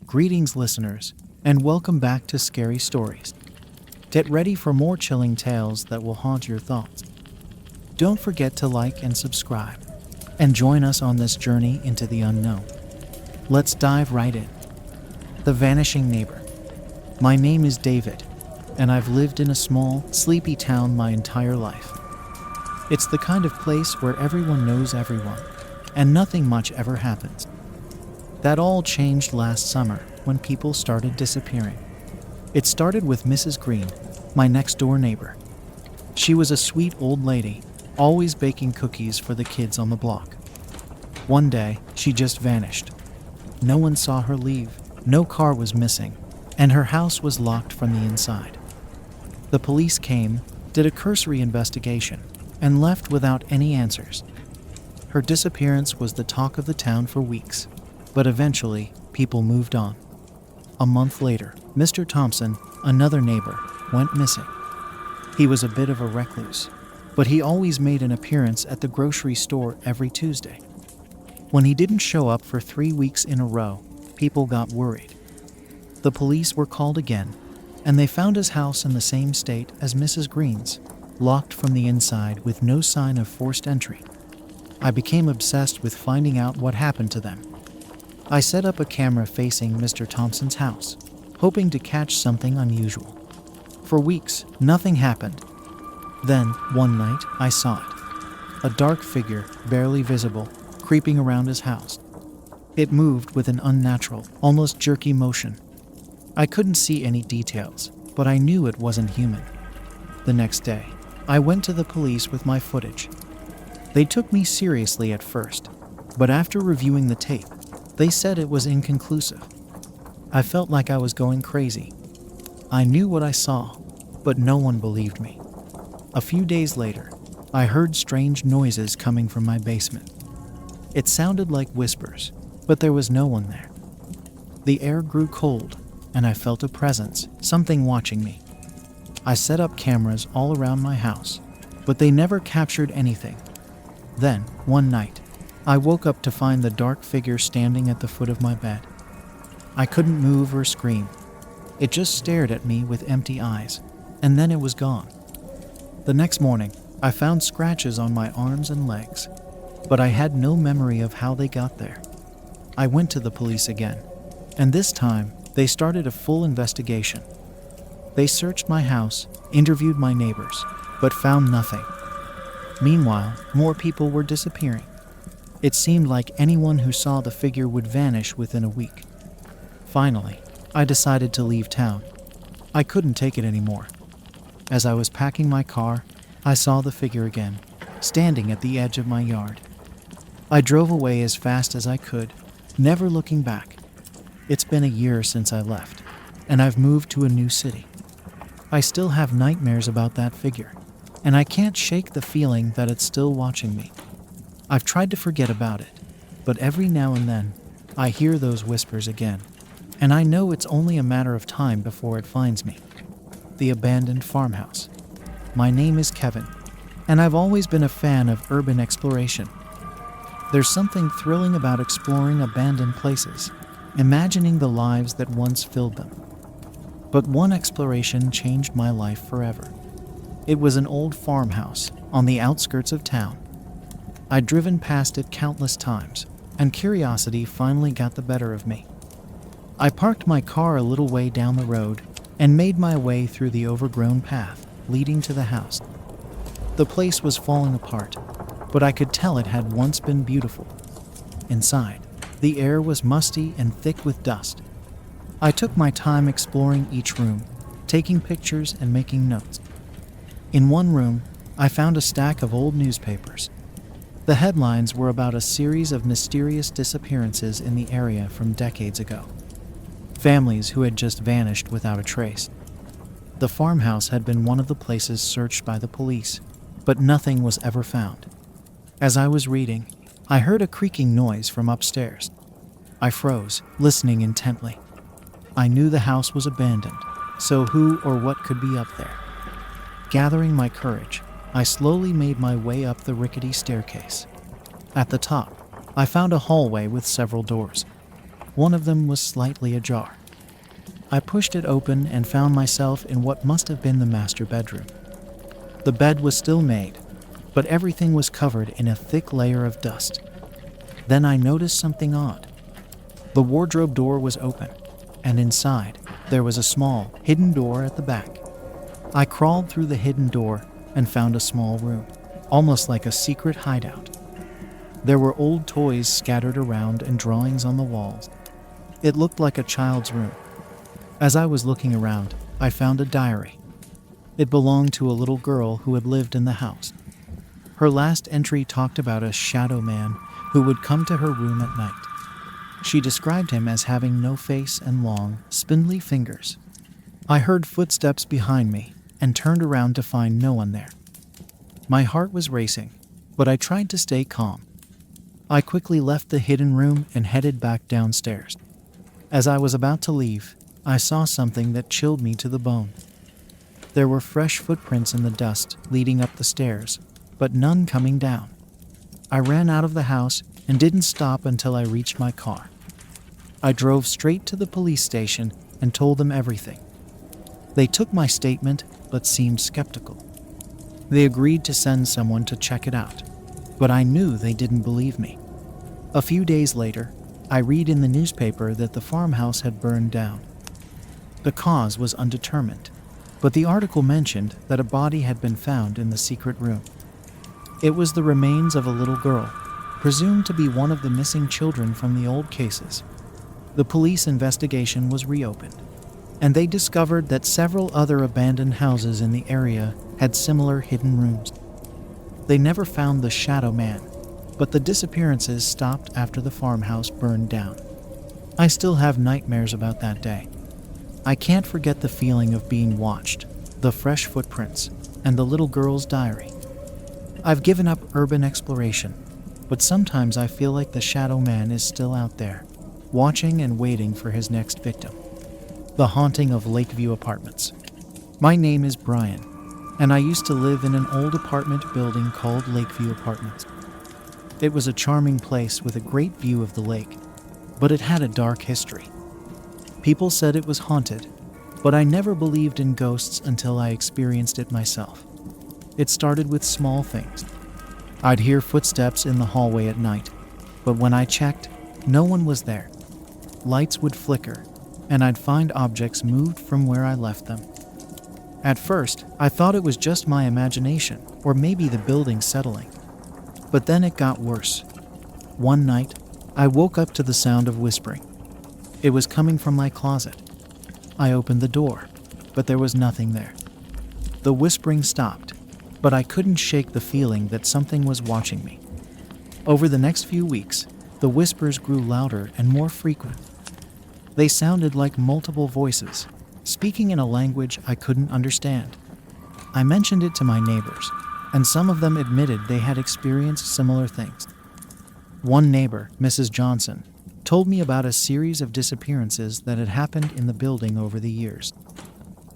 Greetings, listeners, and welcome back to Scary Stories. Get ready for more chilling tales that will haunt your thoughts. Don't forget to like and subscribe, and join us on this journey into the unknown. Let's dive right in. The Vanishing Neighbor. My name is David, and I've lived in a small, sleepy town my entire life. It's the kind of place where everyone knows everyone, and nothing much ever happens. That all changed last summer when people started disappearing. It started with Mrs. Green, my next-door neighbor. She was a sweet old lady, always baking cookies for the kids on the block. One day, she just vanished. No one saw her leave, no car was missing, and her house was locked from the inside. The police came, did a cursory investigation, and left without any answers. Her disappearance was the talk of the town for weeks. But eventually, people moved on. A month later, Mr. Thompson, another neighbor, went missing. He was a bit of a recluse, but he always made an appearance at the grocery store every Tuesday. When he didn't show up for 3 weeks in a row, people got worried. The police were called again, and they found his house in the same state as Mrs. Green's, locked from the inside with no sign of forced entry. I became obsessed with finding out what happened to them. I set up a camera facing Mr. Thompson's house, hoping to catch something unusual. For weeks, nothing happened. Then, one night, I saw it. A dark figure, barely visible, creeping around his house. It moved with an unnatural, almost jerky motion. I couldn't see any details, but I knew it wasn't human. The next day, I went to the police with my footage. They took me seriously at first, but after reviewing the tape, they said it was inconclusive. I felt like I was going crazy. I knew what I saw, but no one believed me. A few days later, I heard strange noises coming from my basement. It sounded like whispers, but there was no one there. The air grew cold, and I felt a presence, something watching me. I set up cameras all around my house, but they never captured anything. Then, one night, I woke up to find the dark figure standing at the foot of my bed. I couldn't move or scream. It just stared at me with empty eyes, and then it was gone. The next morning, I found scratches on my arms and legs, but I had no memory of how they got there. I went to the police again, and this time, they started a full investigation. They searched my house, interviewed my neighbors, but found nothing. Meanwhile, more people were disappearing. It seemed like anyone who saw the figure would vanish within a week. Finally, I decided to leave town. I couldn't take it anymore. As I was packing my car, I saw the figure again, standing at the edge of my yard. I drove away as fast as I could, never looking back. It's been a year since I left, and I've moved to a new city. I still have nightmares about that figure, and I can't shake the feeling that it's still watching me. I've tried to forget about it, but every now and then, I hear those whispers again, and I know it's only a matter of time before it finds me. The Abandoned Farmhouse. My name is Kevin, and I've always been a fan of urban exploration. There's something thrilling about exploring abandoned places, imagining the lives that once filled them. But one exploration changed my life forever. It was an old farmhouse on the outskirts of town. I'd driven past it countless times, and curiosity finally got the better of me. I parked my car a little way down the road and made my way through the overgrown path leading to the house. The place was falling apart, but I could tell it had once been beautiful. Inside, the air was musty and thick with dust. I took my time exploring each room, taking pictures and making notes. In one room, I found a stack of old newspapers. The headlines were about a series of mysterious disappearances in the area from decades ago. Families who had just vanished without a trace. The farmhouse had been one of the places searched by the police, but nothing was ever found. As I was reading, I heard a creaking noise from upstairs. I froze, listening intently. I knew the house was abandoned, so who or what could be up there? Gathering my courage, I slowly made my way up the rickety staircase. At the top, I found a hallway with several doors. One of them was slightly ajar. I pushed it open and found myself in what must have been the master bedroom. The bed was still made, but everything was covered in a thick layer of dust. Then I noticed something odd. The wardrobe door was open, and inside, there was a small, hidden door at the back. I crawled through the hidden door and found a small room, almost like a secret hideout. There were old toys scattered around and drawings on the walls. It looked like a child's room. As I was looking around, I found a diary. It belonged to a little girl who had lived in the house. Her last entry talked about a shadow man who would come to her room at night. She described him as having no face and long, spindly fingers. I heard footsteps behind me and turned around to find no one there. My heart was racing, but I tried to stay calm. I quickly left the hidden room and headed back downstairs. As I was about to leave, I saw something that chilled me to the bone. There were fresh footprints in the dust leading up the stairs, but none coming down. I ran out of the house and didn't stop until I reached my car. I drove straight to the police station and told them everything. They took my statement but seemed skeptical. They agreed to send someone to check it out, but I knew they didn't believe me. A few days later, I read in the newspaper that the farmhouse had burned down. The cause was undetermined, but the article mentioned that a body had been found in the secret room. It was the remains of a little girl, presumed to be one of the missing children from the old cases. The police investigation was reopened, and they discovered that several other abandoned houses in the area had similar hidden rooms. They never found the shadow man, but the disappearances stopped after the farmhouse burned down. I still have nightmares about that day. I can't forget the feeling of being watched, the fresh footprints, and the little girl's diary. I've given up urban exploration, but sometimes I feel like the shadow man is still out there, watching and waiting for his next victim. The haunting of Lakeview Apartments. My name is Brian, and I used to live in an old apartment building called Lakeview Apartments. It was a charming place with a great view of the lake, but it had a dark history. People said it was haunted, but I never believed in ghosts until I experienced it myself. It started with small things. I'd hear footsteps in the hallway at night, but when I checked, no one was there. Lights would flicker, and I'd find objects moved from where I left them. At first, I thought it was just my imagination, or maybe the building settling. But then it got worse. One night, I woke up to the sound of whispering. It was coming from my closet. I opened the door, but there was nothing there. The whispering stopped, but I couldn't shake the feeling that something was watching me. Over the next few weeks, the whispers grew louder and more frequent. They sounded like multiple voices, speaking in a language I couldn't understand. I mentioned it to my neighbors, and some of them admitted they had experienced similar things. One neighbor, Mrs. Johnson, told me about a series of disappearances that had happened in the building over the years.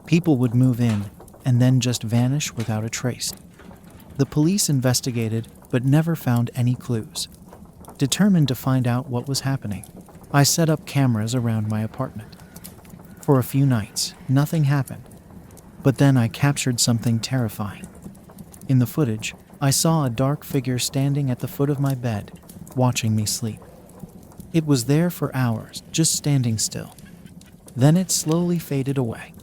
People would move in and then just vanish without a trace. The police investigated but never found any clues. Determined to find out what was happening, I set up cameras around my apartment. For a few nights, nothing happened, but then I captured something terrifying. In the footage, I saw a dark figure standing at the foot of my bed, watching me sleep. It was there for hours, just standing still. Then it slowly faded away.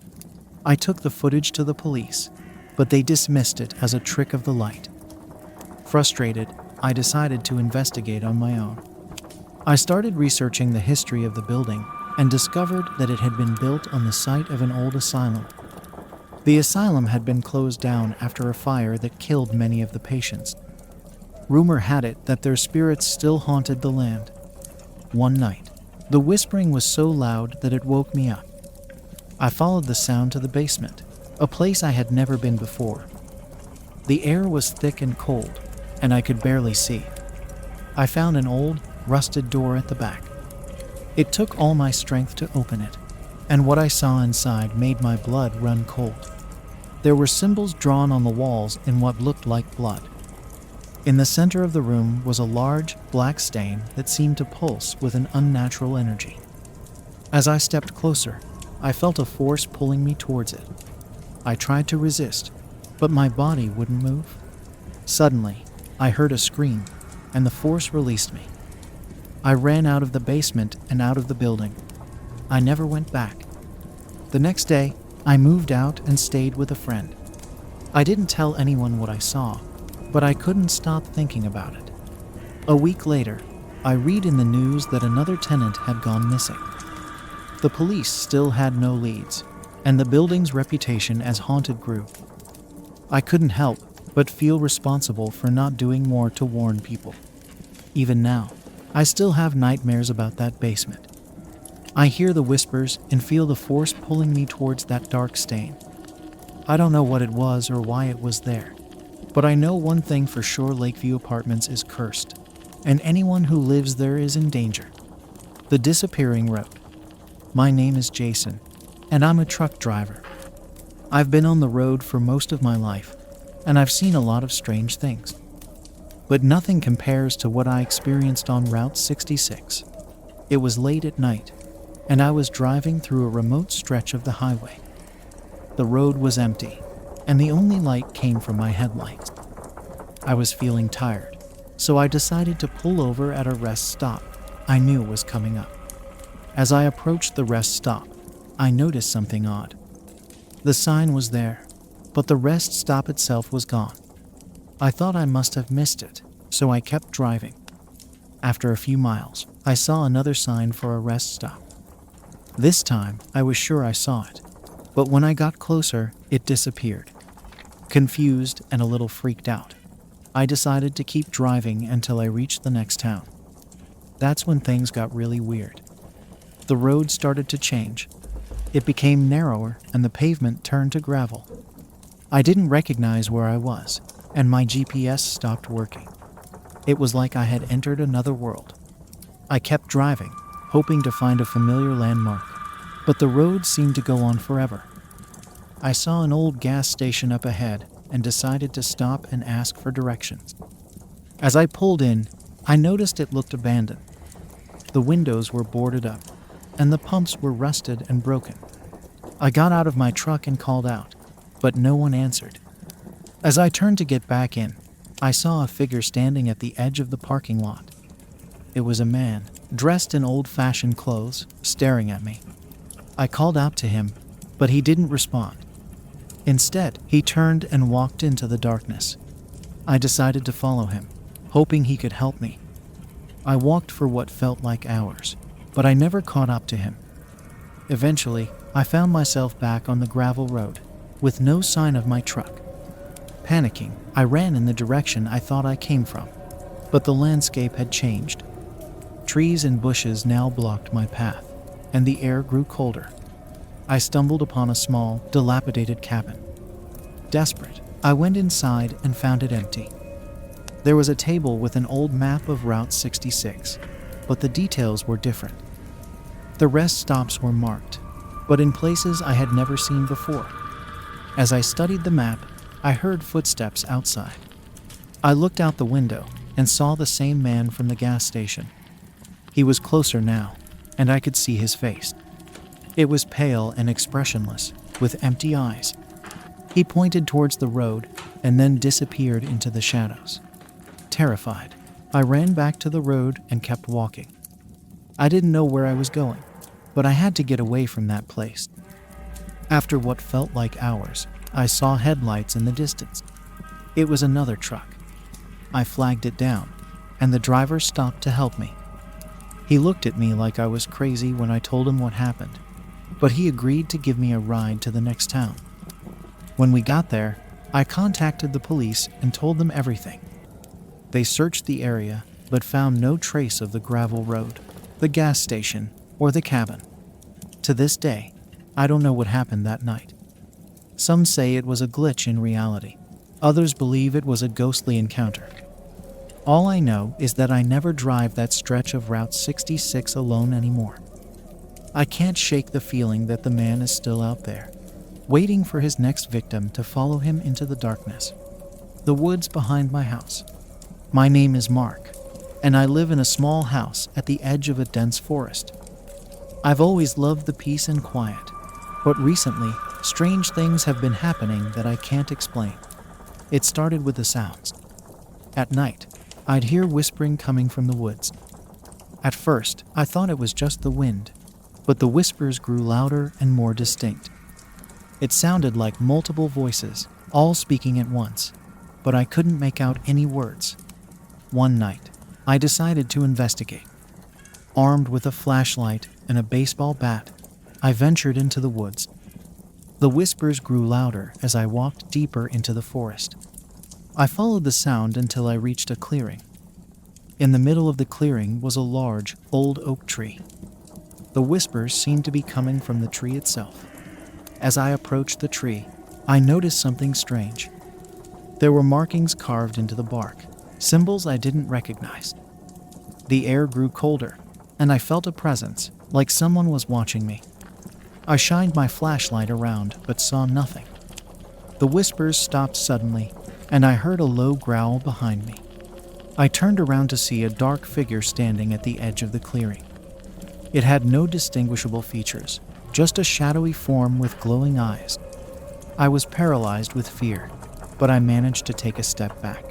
I took the footage to the police, but they dismissed it as a trick of the light. Frustrated, I decided to investigate on my own. I started researching the history of the building and discovered that it had been built on the site of an old asylum. The asylum had been closed down after a fire that killed many of the patients. Rumor had it that their spirits still haunted the land. One night, the whispering was so loud that it woke me up. I followed the sound to the basement, a place I had never been before. The air was thick and cold, and I could barely see. I found an old, rusted door at the back. It took all my strength to open it, and what I saw inside made my blood run cold. There were symbols drawn on the walls in what looked like blood. In the center of the room was a large, black stain that seemed to pulse with an unnatural energy. As I stepped closer, I felt a force pulling me towards it. I tried to resist, but my body wouldn't move. Suddenly, I heard a scream, and the force released me. I ran out of the basement and out of the building. I never went back. The next day, I moved out and stayed with a friend. I didn't tell anyone what I saw, but I couldn't stop thinking about it. A week later, I read in the news that another tenant had gone missing. The police still had no leads, and the building's reputation as haunted grew. I couldn't help but feel responsible for not doing more to warn people. Even now, I still have nightmares about that basement. I hear the whispers and feel the force pulling me towards that dark stain. I don't know what it was or why it was there, but I know one thing for sure: Lakeview Apartments is cursed, and anyone who lives there is in danger. The Disappearing Road. My name is Jason, and I'm a truck driver. I've been on the road for most of my life, and I've seen a lot of strange things. But nothing compares to what I experienced on Route 66. It was late at night, and I was driving through a remote stretch of the highway. The road was empty, and the only light came from my headlights. I was feeling tired, so I decided to pull over at a rest stop I knew was coming up. As I approached the rest stop, I noticed something odd. The sign was there, but the rest stop itself was gone. I thought I must have missed it, so I kept driving. After a few miles, I saw another sign for a rest stop. This time, I was sure I saw it, but when I got closer, it disappeared. Confused and a little freaked out, I decided to keep driving until I reached the next town. That's when things got really weird. The road started to change. It became narrower and the pavement turned to gravel. I didn't recognize where I was, and my GPS stopped working. It was like I had entered another world. I kept driving, hoping to find a familiar landmark, but the road seemed to go on forever. I saw an old gas station up ahead and decided to stop and ask for directions. As I pulled in, I noticed it looked abandoned. The windows were boarded up, and the pumps were rusted and broken. I got out of my truck and called out, but no one answered. As I turned to get back in, I saw a figure standing at the edge of the parking lot. It was a man, dressed in old-fashioned clothes, staring at me. I called out to him, but he didn't respond. Instead, he turned and walked into the darkness. I decided to follow him, hoping he could help me. I walked for what felt like hours, but I never caught up to him. Eventually, I found myself back on the gravel road, with no sign of my truck. Panicking, I ran in the direction I thought I came from, but the landscape had changed. Trees and bushes now blocked my path, and the air grew colder. I stumbled upon a small, dilapidated cabin. Desperate, I went inside and found it empty. There was a table with an old map of Route 66, but the details were different. The rest stops were marked, but in places I had never seen before. As I studied the map, I heard footsteps outside. I looked out the window and saw the same man from the gas station. He was closer now, and I could see his face. It was pale and expressionless, with empty eyes. He pointed towards the road and then disappeared into the shadows. Terrified, I ran back to the road and kept walking. I didn't know where I was going, but I had to get away from that place. After what felt like hours, I saw headlights in the distance. It was another truck. I flagged it down, and the driver stopped to help me. He looked at me like I was crazy when I told him what happened, but he agreed to give me a ride to the next town. When we got there, I contacted the police and told them everything. They searched the area, but found no trace of the gravel road, the gas station, or the cabin. To this day, I don't know what happened that night. Some say it was a glitch in reality. Others believe it was a ghostly encounter. All I know is that I never drive that stretch of Route 66 alone anymore. I can't shake the feeling that the man is still out there, waiting for his next victim to follow him into the darkness. The woods behind my house. My name is Mark, and I live in a small house at the edge of a dense forest. I've always loved the peace and quiet, but recently, strange things have been happening that I can't explain. It started with the sounds. At night, I'd hear whispering coming from the woods. At first, I thought it was just the wind, but the whispers grew louder and more distinct. It sounded like multiple voices, all speaking at once, but I couldn't make out any words. One night, I decided to investigate. Armed with a flashlight and a baseball bat, I ventured into the woods. The whispers grew louder as I walked deeper into the forest. I followed the sound until I reached a clearing. In the middle of the clearing was a large, old oak tree. The whispers seemed to be coming from the tree itself. As I approached the tree, I noticed something strange. There were markings carved into the bark, symbols I didn't recognize. The air grew colder, and I felt a presence, like someone was watching me. I shined my flashlight around, but saw nothing. The whispers stopped suddenly, and I heard a low growl behind me. I turned around to see a dark figure standing at the edge of the clearing. It had no distinguishable features, just a shadowy form with glowing eyes. I was paralyzed with fear, but I managed to take a step back.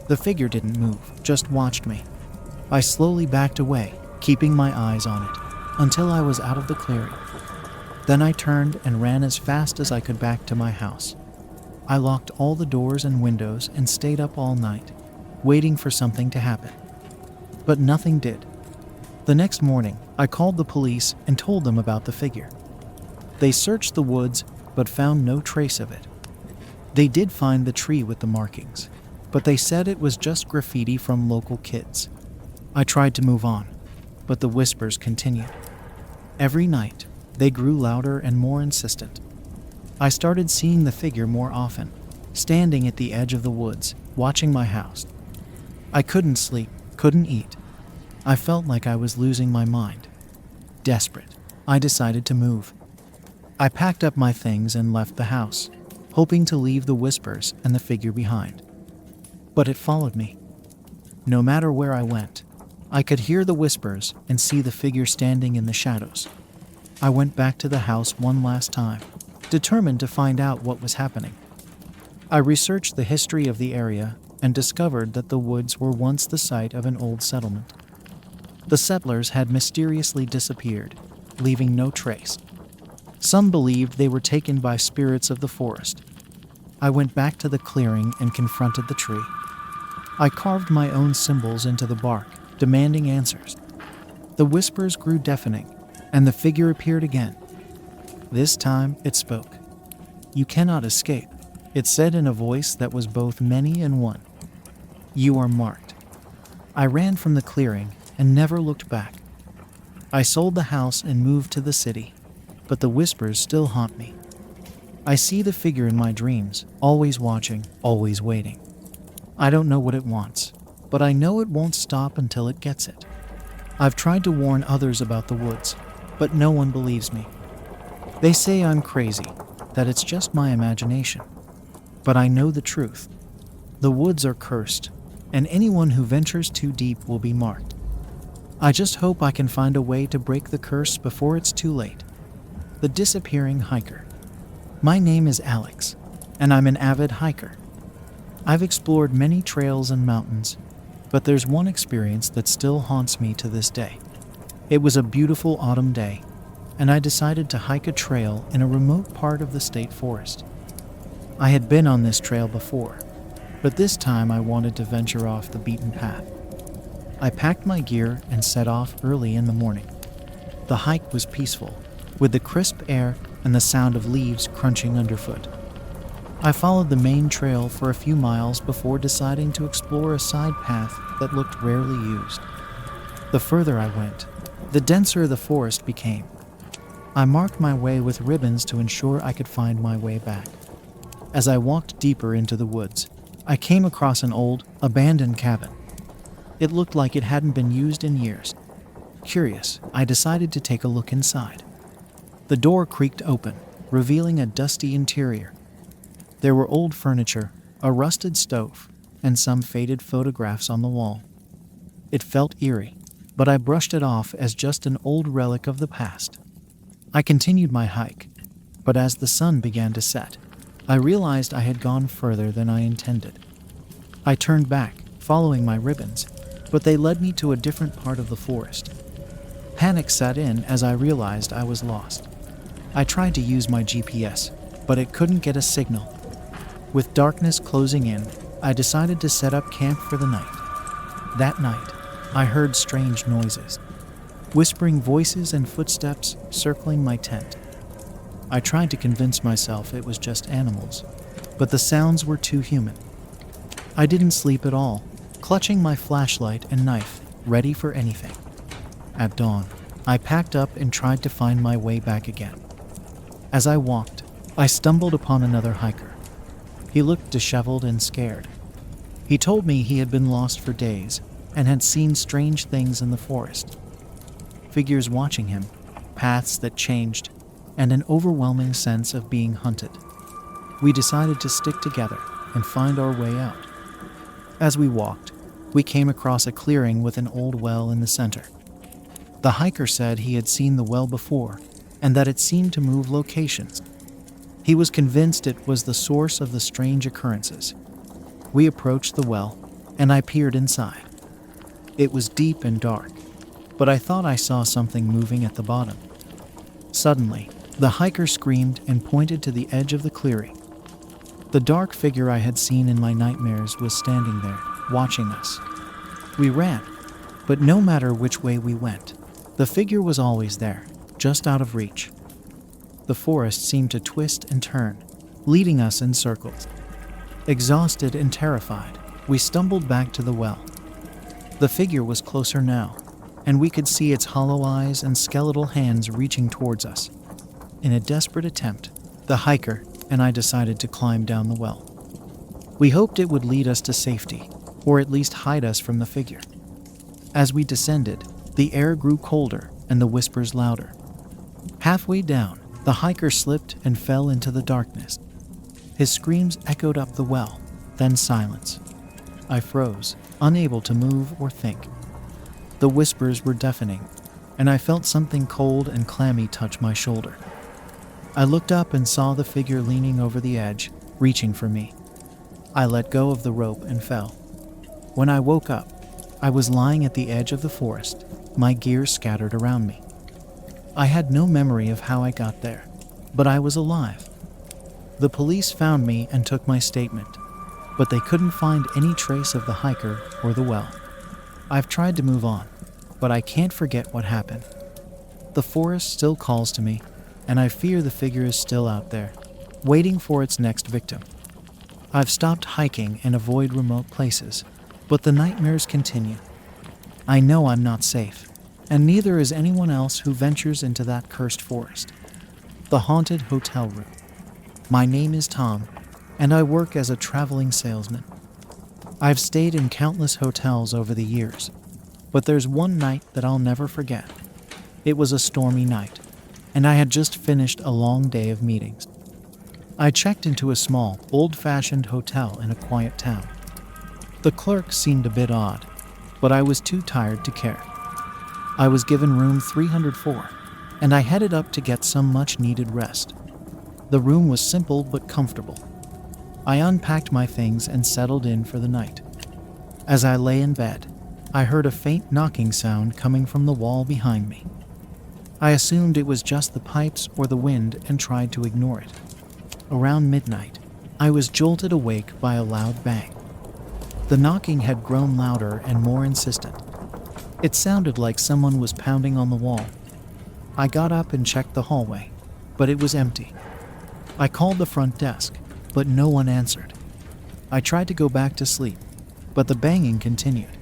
The figure didn't move, just watched me. I slowly backed away, keeping my eyes on it, until I was out of the clearing. Then I turned and ran as fast as I could back to my house. I locked all the doors and windows and stayed up all night, waiting for something to happen. But nothing did. The next morning, I called the police and told them about the figure. They searched the woods, but found no trace of it. They did find the tree with the markings, but they said it was just graffiti from local kids. I tried to move on, but the whispers continued. Every night, they grew louder and more insistent. I started seeing the figure more often, standing at the edge of the woods, watching my house. I couldn't sleep, couldn't eat. I felt like I was losing my mind. Desperate, I decided to move. I packed up my things and left the house, hoping to leave the whispers and the figure behind. But it followed me. No matter where I went, I could hear the whispers and see the figure standing in the shadows. I went back to the house one last time, determined to find out what was happening. I researched the history of the area and discovered that the woods were once the site of an old settlement. The settlers had mysteriously disappeared, leaving no trace. Some believed they were taken by spirits of the forest. I went back to the clearing and confronted the tree. I carved my own symbols into the bark, demanding answers. The whispers grew deafening, and the figure appeared again. This time it spoke. "You cannot escape," it said in a voice that was both many and one. "You are marked." I ran from the clearing and never looked back. I sold the house and moved to the city, but the whispers still haunt me. I see the figure in my dreams, always watching, always waiting. I don't know what it wants, but I know it won't stop until it gets it. I've tried to warn others about the woods, but no one believes me. They say I'm crazy, that it's just my imagination. But I know the truth. The woods are cursed, and anyone who ventures too deep will be marked. I just hope I can find a way to break the curse before it's too late. The Disappearing Hiker. My name is Alex, and I'm an avid hiker. I've explored many trails and mountains, but there's one experience that still haunts me to this day. It was a beautiful autumn day, and I decided to hike a trail in a remote part of the state forest. I had been on this trail before, but this time I wanted to venture off the beaten path. I packed my gear and set off early in the morning. The hike was peaceful, with the crisp air and the sound of leaves crunching underfoot. I followed the main trail for a few miles before deciding to explore a side path that looked rarely used. The further I went, the denser the forest became. I marked my way with ribbons to ensure I could find my way back. As I walked deeper into the woods, I came across an old, abandoned cabin. It looked like it hadn't been used in years. Curious, I decided to take a look inside. The door creaked open, revealing a dusty interior. There were old furniture, a rusted stove, and some faded photographs on the wall. It felt eerie, but I brushed it off as just an old relic of the past. I continued my hike, but as the sun began to set, I realized I had gone further than I intended. I turned back, following my ribbons, but they led me to a different part of the forest. Panic set in as I realized I was lost. I tried to use my GPS, but it couldn't get a signal. With darkness closing in, I decided to set up camp for the night. That night, I heard strange noises, whispering voices and footsteps circling my tent. I tried to convince myself it was just animals, but the sounds were too human. I didn't sleep at all, clutching my flashlight and knife, ready for anything. At dawn, I packed up and tried to find my way back again. As I walked, I stumbled upon another hiker. He looked disheveled and scared. He told me he had been lost for days and had seen strange things in the forest. Figures watching him, paths that changed, and an overwhelming sense of being hunted. We decided to stick together and find our way out. As we walked, we came across a clearing with an old well in the center. The hiker said he had seen the well before and that it seemed to move locations. He was convinced it was the source of the strange occurrences. We approached the well, and I peered inside. It was deep and dark, but I thought I saw something moving at the bottom. Suddenly, the hiker screamed and pointed to the edge of the clearing. The dark figure I had seen in my nightmares was standing there, watching us. We ran, but no matter which way we went, the figure was always there, just out of reach. The forest seemed to twist and turn, leading us in circles. Exhausted and terrified, we stumbled back to the well. The figure was closer now, and we could see its hollow eyes and skeletal hands reaching towards us. In a desperate attempt, the hiker and I decided to climb down the well. We hoped it would lead us to safety, or at least hide us from the figure. As we descended, the air grew colder and the whispers louder. Halfway down, the hiker slipped and fell into the darkness. His screams echoed up the well, then silence. I froze, unable to move or think. The whispers were deafening, and I felt something cold and clammy touch my shoulder. I looked up and saw the figure leaning over the edge, reaching for me. I let go of the rope and fell. When I woke up, I was lying at the edge of the forest, my gear scattered around me. I had no memory of how I got there, but I was alive. The police found me and took my statement, but they couldn't find any trace of the hiker or the well. I've tried to move on, but I can't forget what happened. The forest still calls to me, and I fear the figure is still out there, waiting for its next victim. I've stopped hiking and avoid remote places, but the nightmares continue. I know I'm not safe, and neither is anyone else who ventures into that cursed forest. The haunted hotel room. My name is Tom, and I work as a traveling salesman. I've stayed in countless hotels over the years, but there's one night that I'll never forget. It was a stormy night, and I had just finished a long day of meetings. I checked into a small, old-fashioned hotel in a quiet town. The clerk seemed a bit odd, but I was too tired to care. I was given room 304, and I headed up to get some much-needed rest. The room was simple but comfortable. I unpacked my things and settled in for the night. As I lay in bed, I heard a faint knocking sound coming from the wall behind me. I assumed it was just the pipes or the wind and tried to ignore it. Around midnight, I was jolted awake by a loud bang. The knocking had grown louder and more insistent. It sounded like someone was pounding on the wall. I got up and checked the hallway, but it was empty. I called the front desk, but no one answered. I tried to go back to sleep, but the banging continued.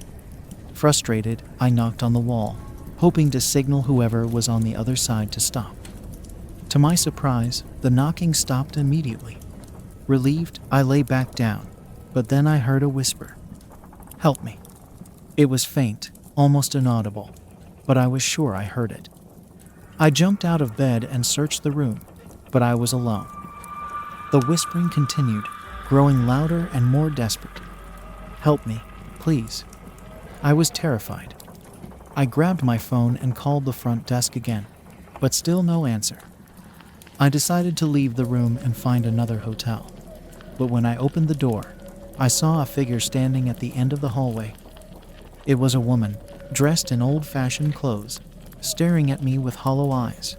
Frustrated, I knocked on the wall, hoping to signal whoever was on the other side to stop. To my surprise, the knocking stopped immediately. Relieved, I lay back down, but then I heard a whisper. "Help me." It was faint, almost inaudible, but I was sure I heard it. I jumped out of bed and searched the room, but I was alone. The whispering continued, growing louder and more desperate. "Help me, please." I was terrified. I grabbed my phone and called the front desk again, but still no answer. I decided to leave the room and find another hotel. But when I opened the door, I saw a figure standing at the end of the hallway. It was a woman, dressed in old-fashioned clothes, staring at me with hollow eyes.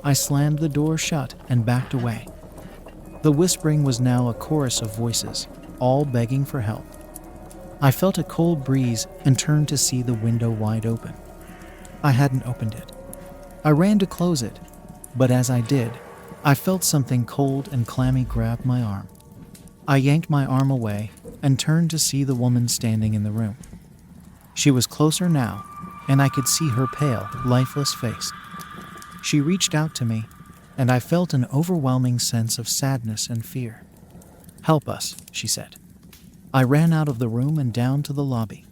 I slammed the door shut and backed away. The whispering was now a chorus of voices, all begging for help. I felt a cold breeze and turned to see the window wide open. I hadn't opened it. I ran to close it, but as I did, I felt something cold and clammy grab my arm. I yanked my arm away and turned to see the woman standing in the room. She was closer now, and I could see her pale, lifeless face. She reached out to me, and I felt an overwhelming sense of sadness and fear. "Help us," she said. I ran out of the room and down to the lobby.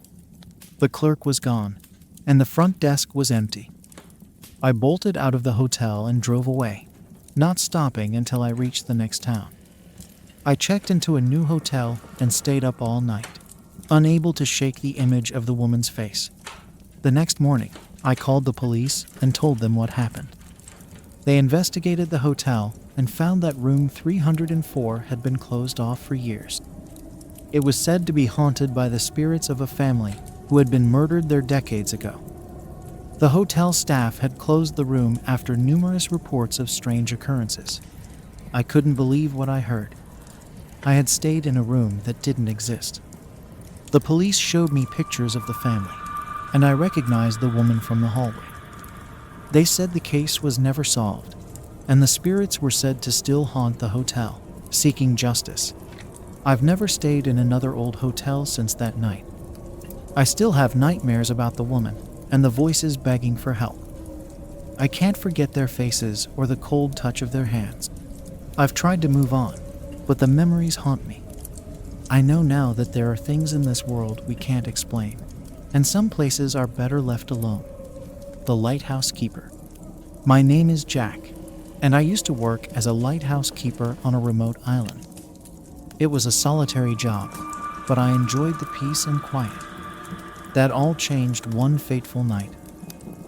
The clerk was gone, and the front desk was empty. I bolted out of the hotel and drove away, not stopping until I reached the next town. I checked into a new hotel and stayed up all night, unable to shake the image of the woman's face. The next morning, I called the police and told them what happened. They investigated the hotel and found that room 304 had been closed off for years. It was said to be haunted by the spirits of a family who had been murdered there decades ago. The hotel staff had closed the room after numerous reports of strange occurrences. I couldn't believe what I heard. I had stayed in a room that didn't exist. The police showed me pictures of the family, and I recognized the woman from the hallway. They said the case was never solved, and the spirits were said to still haunt the hotel, seeking justice. I've never stayed in another old hotel since that night. I still have nightmares about the woman and the voices begging for help. I can't forget their faces or the cold touch of their hands. I've tried to move on, but the memories haunt me. I know now that there are things in this world we can't explain, and some places are better left alone. The Lighthouse Keeper. My name is Jack, and I used to work as a lighthouse keeper on a remote island. It was a solitary job, but I enjoyed the peace and quiet. That all changed one fateful night.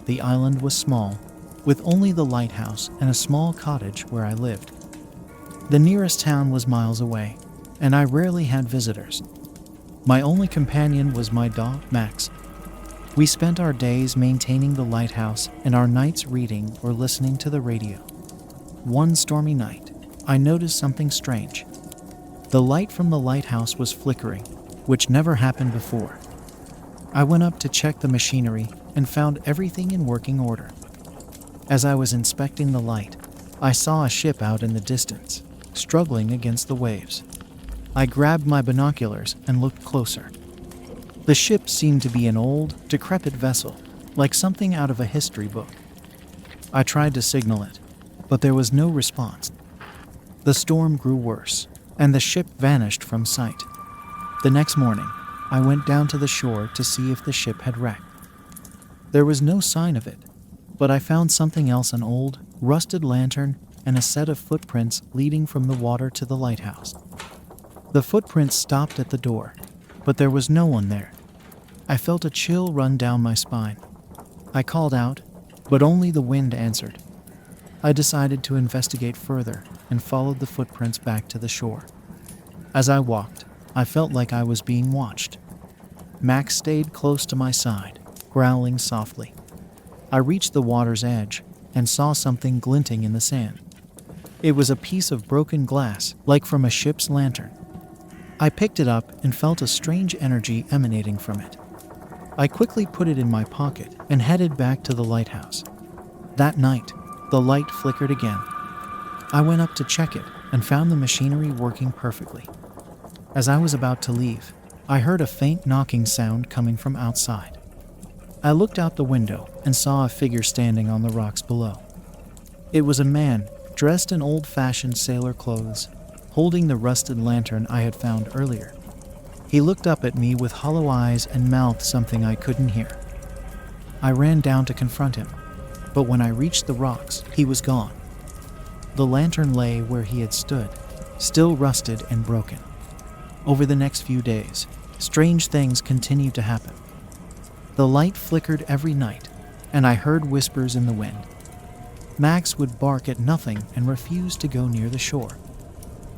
The island was small, with only the lighthouse and a small cottage where I lived. The nearest town was miles away, and I rarely had visitors. My only companion was my dog, Max. We spent our days maintaining the lighthouse and our nights reading or listening to the radio. One stormy night, I noticed something strange. The light from the lighthouse was flickering, which never happened before. I went up to check the machinery and found everything in working order. As I was inspecting the light, I saw a ship out in the distance, struggling against the waves. I grabbed my binoculars and looked closer. The ship seemed to be an old, decrepit vessel, like something out of a history book. I tried to signal it, but there was no response. The storm grew worse, and the ship vanished from sight. The next morning, I went down to the shore to see if the ship had wrecked. There was no sign of it, but I found something else: an old, rusted lantern and a set of footprints leading from the water to the lighthouse. The footprints stopped at the door, but there was no one there. I felt a chill run down my spine. I called out, but only the wind answered. I decided to investigate further and followed the footprints back to the shore. As I walked, I felt like I was being watched. Max stayed close to my side, growling softly. I reached the water's edge and saw something glinting in the sand. It was a piece of broken glass, like from a ship's lantern. I picked it up and felt a strange energy emanating from it. I quickly put it in my pocket and headed back to the lighthouse. That night, the light flickered again. I went up to check it and found the machinery working perfectly. As I was about to leave, I heard a faint knocking sound coming from outside. I looked out the window and saw a figure standing on the rocks below. It was a man dressed in old-fashioned sailor clothes, holding the rusted lantern I had found earlier. He looked up at me with hollow eyes and mouthed something I couldn't hear. I ran down to confront him, but when I reached the rocks, he was gone. The lantern lay where he had stood, still rusted and broken. Over the next few days, strange things continued to happen. The light flickered every night, and I heard whispers in the wind. Max would bark at nothing and refuse to go near the shore.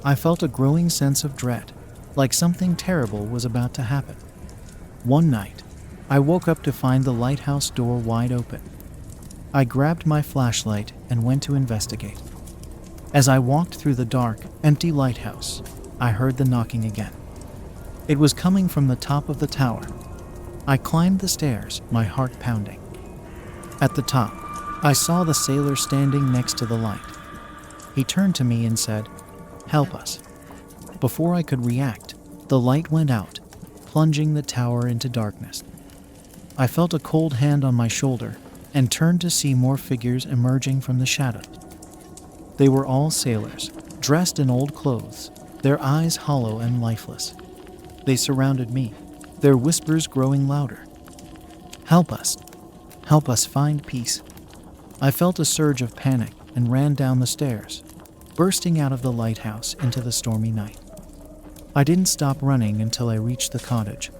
I felt a growing sense of dread, like something terrible was about to happen. One night, I woke up to find the lighthouse door wide open. I grabbed my flashlight and went to investigate. As I walked through the dark, empty lighthouse, I heard the knocking again. It was coming from the top of the tower. I climbed the stairs, my heart pounding. At the top, I saw the sailor standing next to the light. He turned to me and said, "Help us." Before I could react, the light went out, plunging the tower into darkness. I felt a cold hand on my shoulder and turned to see more figures emerging from the shadows. They were all sailors, dressed in old clothes, their eyes hollow and lifeless. They surrounded me, their whispers growing louder. "Help us. Help us find peace." I felt a surge of panic and ran down the stairs, bursting out of the lighthouse into the stormy night. I didn't stop running until I reached the cottage.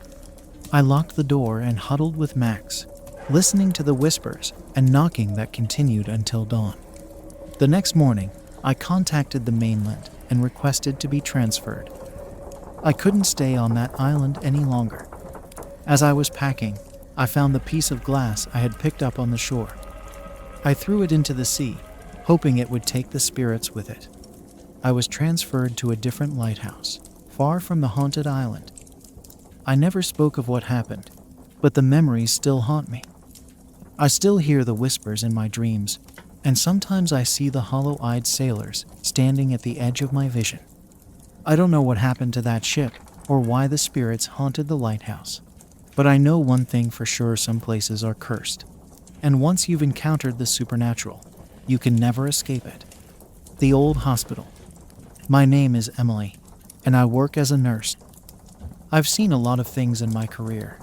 I locked the door and huddled with Max, listening to the whispers and knocking that continued until dawn. The next morning, I contacted the mainland and requested to be transferred. I couldn't stay on that island any longer. As I was packing, I found the piece of glass I had picked up on the shore. I threw it into the sea, hoping it would take the spirits with it. I was transferred to a different lighthouse, far from the haunted island. I never spoke of what happened, but the memories still haunt me. I still hear the whispers in my dreams, and sometimes I see the hollow-eyed sailors standing at the edge of my vision. I don't know what happened to that ship or why the spirits haunted the lighthouse, but I know one thing for sure: some places are cursed, and once you've encountered the supernatural, you can never escape it. The old hospital. My name is Emily, and I work as a nurse. I've seen a lot of things in my career,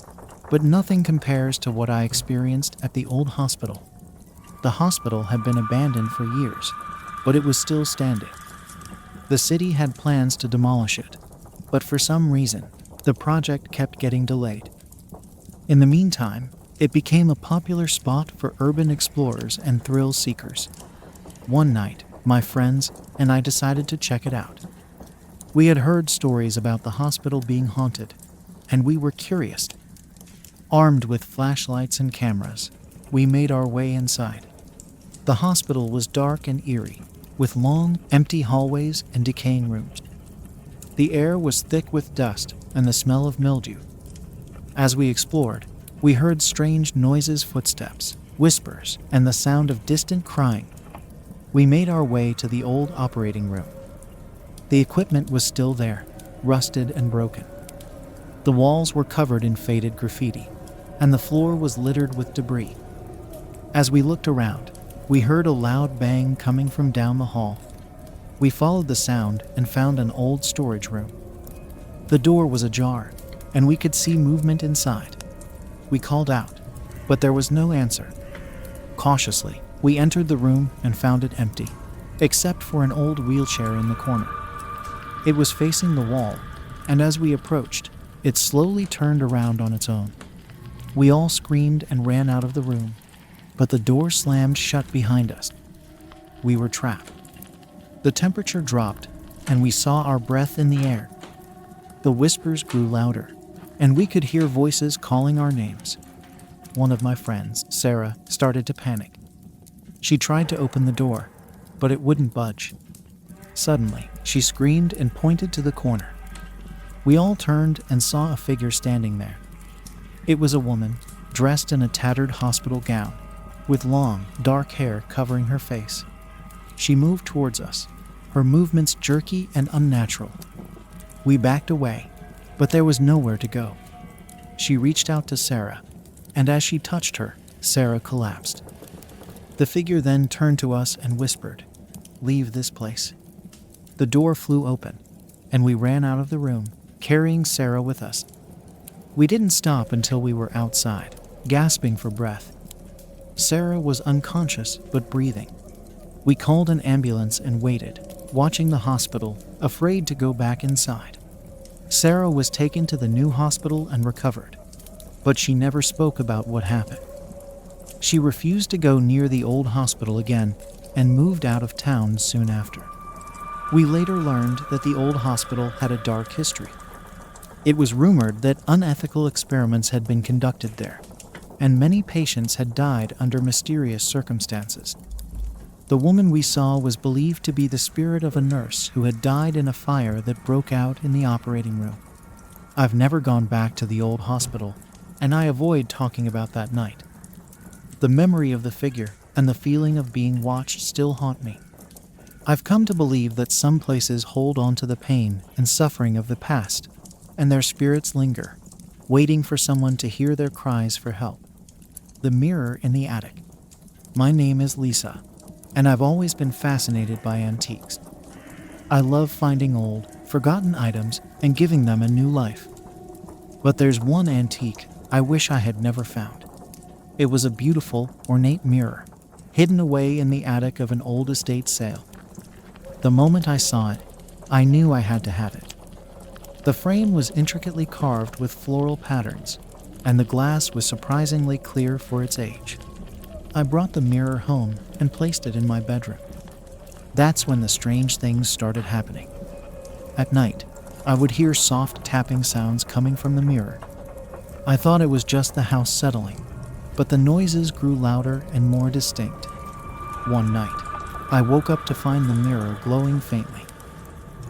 but nothing compares to what I experienced at the old hospital. The hospital had been abandoned for years, but it was still standing. The city had plans to demolish it, but for some reason, the project kept getting delayed. In the meantime, it became a popular spot for urban explorers and thrill seekers. One night, my friends and I decided to check it out. We had heard stories about the hospital being haunted, and we were curious. Armed with flashlights and cameras, we made our way inside. The hospital was dark and eerie, with long, empty hallways and decaying rooms. The air was thick with dust and the smell of mildew. As we explored, we heard strange noises, footsteps, whispers, and the sound of distant crying. We made our way to the old operating room. The equipment was still there, rusted and broken. The walls were covered in faded graffiti, and the floor was littered with debris. As we looked around, we heard a loud bang coming from down the hall. We followed the sound and found an old storage room. The door was ajar, and we could see movement inside. We called out, but there was no answer. Cautiously, we entered the room and found it empty, except for an old wheelchair in the corner. It was facing the wall, and as we approached, it slowly turned around on its own. We all screamed and ran out of the room, but the door slammed shut behind us. We were trapped. The temperature dropped, and we saw our breath in the air. The whispers grew louder, and we could hear voices calling our names. One of my friends, Sarah, started to panic. She tried to open the door, but it wouldn't budge. Suddenly, she screamed and pointed to the corner. We all turned and saw a figure standing there. It was a woman, dressed in a tattered hospital gown, with long, dark hair covering her face. She moved towards us, her movements jerky and unnatural. We backed away, but there was nowhere to go. She reached out to Sarah, and as she touched her, Sarah collapsed. The figure then turned to us and whispered, "Leave this place." The door flew open, and we ran out of the room, carrying Sarah with us. We didn't stop until we were outside, gasping for breath. Sarah was unconscious but breathing. We called an ambulance and waited, watching the hospital, afraid to go back inside. Sarah was taken to the new hospital and recovered. but she never spoke about what happened. She refused to go near the old hospital again and moved out of town soon after. We later learned that the old hospital had a dark history. It was rumored that unethical experiments had been conducted there, and many patients had died under mysterious circumstances. The woman we saw was believed to be the spirit of a nurse who had died in a fire that broke out in the operating room. I've never gone back to the old hospital, and I avoid talking about that night. The memory of the figure and the feeling of being watched still haunt me. I've come to believe that some places hold on to the pain and suffering of the past, and their spirits linger, waiting for someone to hear their cries for help. The mirror in the attic. My name is Lisa, and I've always been fascinated by antiques. I love finding old, forgotten items and giving them a new life. But there's one antique I wish I had never found. It was a beautiful, ornate mirror, hidden away in the attic of an old estate sale. The moment I saw it, I knew I had to have it. The frame was intricately carved with floral patterns, and the glass was surprisingly clear for its age. I brought the mirror home and placed it in my bedroom. That's when the strange things started happening. At night, I would hear soft tapping sounds coming from the mirror. I thought it was just the house settling, but the noises grew louder and more distinct. One night, I woke up to find the mirror glowing faintly.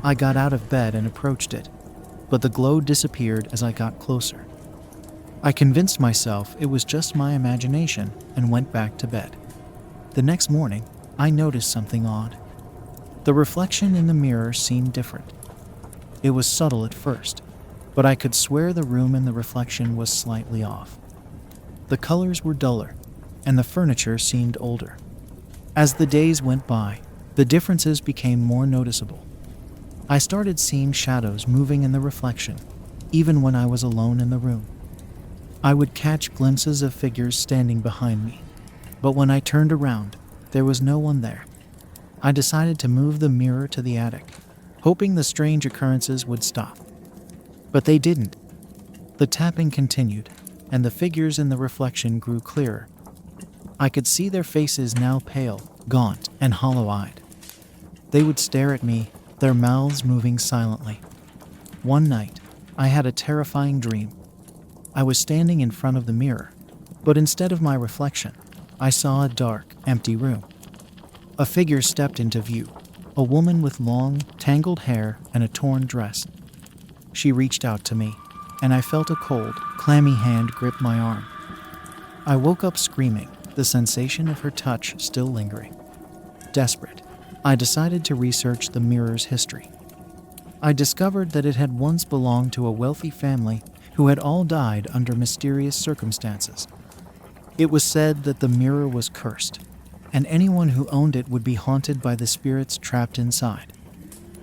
I got out of bed and approached it, but the glow disappeared as I got closer. I convinced myself it was just my imagination and went back to bed. The next morning, I noticed something odd. The reflection in the mirror seemed different. It was subtle at first, but I could swear the room in the reflection was slightly off. The colors were duller, and the furniture seemed older. As the days went by, the differences became more noticeable. I started seeing shadows moving in the reflection, even when I was alone in the room. I would catch glimpses of figures standing behind me, but when I turned around, there was no one there. I decided to move the mirror to the attic, hoping the strange occurrences would stop. But they didn't. The tapping continued, and the figures in the reflection grew clearer. I could see their faces now pale, gaunt, and hollow-eyed. They would stare at me, their mouths moving silently. One night, I had a terrifying dream. I was standing in front of the mirror, but instead of my reflection, I saw a dark, empty room. A figure stepped into view, a woman with long, tangled hair and a torn dress. She reached out to me, and I felt a cold, clammy hand grip my arm. I woke up screaming, the sensation of her touch still lingering. Desperate, I decided to research the mirror's history. I discovered that it had once belonged to a wealthy family who had all died under mysterious circumstances. It was said that the mirror was cursed, and anyone who owned it would be haunted by the spirits trapped inside.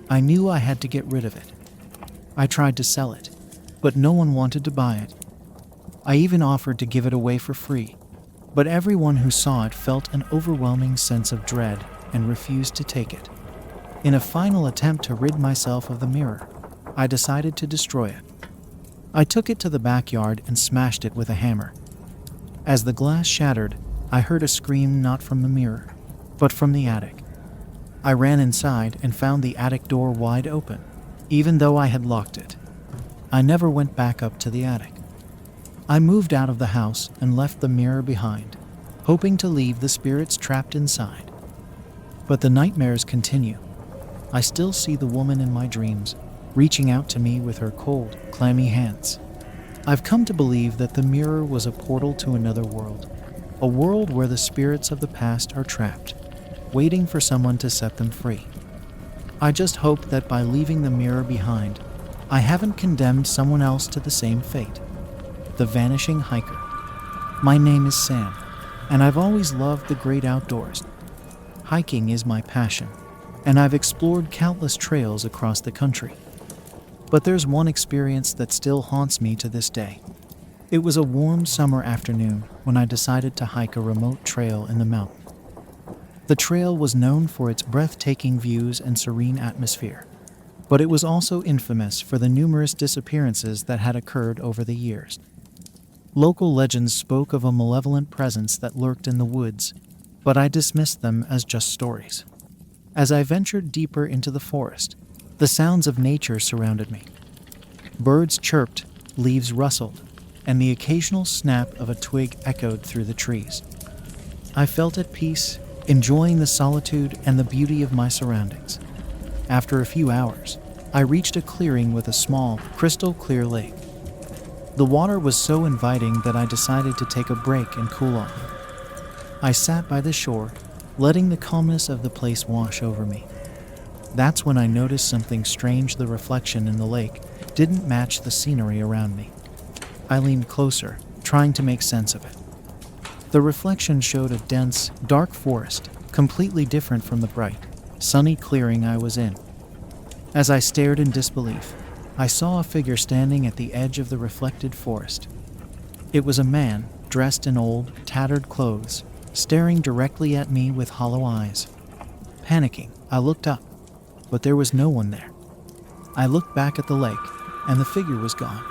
I knew I had to get rid of it. I tried to sell it, but no one wanted to buy it. I even offered to give it away for free, but everyone who saw it felt an overwhelming sense of dread and refused to take it. In a final attempt to rid myself of the mirror, I decided to destroy it. I took it to the backyard and smashed it with a hammer. As the glass shattered, I heard a scream not from the mirror, but from the attic. I ran inside and found the attic door wide open, even though I had locked it. I never went back up to the attic. I moved out of the house and left the mirror behind, hoping to leave the spirits trapped inside. But the nightmares continue. I still see the woman in my dreams, reaching out to me with her cold, clammy hands. I've come to believe that the mirror was a portal to another world, a world where the spirits of the past are trapped, waiting for someone to set them free. I just hope that by leaving the mirror behind, I haven't condemned someone else to the same fate. The Vanishing Hiker. My name is Sam, and I've always loved the great outdoors. Hiking is my passion, and I've explored countless trails across the country. But there's one experience that still haunts me to this day. It was a warm summer afternoon when I decided to hike a remote trail in the mountain. The trail was known for its breathtaking views and serene atmosphere, but it was also infamous for the numerous disappearances that had occurred over the years. Local legends spoke of a malevolent presence that lurked in the woods, but I dismissed them as just stories. As I ventured deeper into the forest, the sounds of nature surrounded me. Birds chirped, leaves rustled, and the occasional snap of a twig echoed through the trees. I felt at peace, enjoying the solitude and the beauty of my surroundings. After a few hours, I reached a clearing with a small, crystal-clear lake. The water was so inviting that I decided to take a break and cool off. I sat by the shore, letting the calmness of the place wash over me. That's when I noticed something strange. The reflection in the lake didn't match the scenery around me. I leaned closer, trying to make sense of it. The reflection showed a dense, dark forest, completely different from the bright, sunny clearing I was in. As I stared in disbelief, I saw a figure standing at the edge of the reflected forest. It was a man, dressed in old, tattered clothes, staring directly at me with hollow eyes. Panicking, I looked up, but there was no one there. I looked back at the lake, and the figure was gone.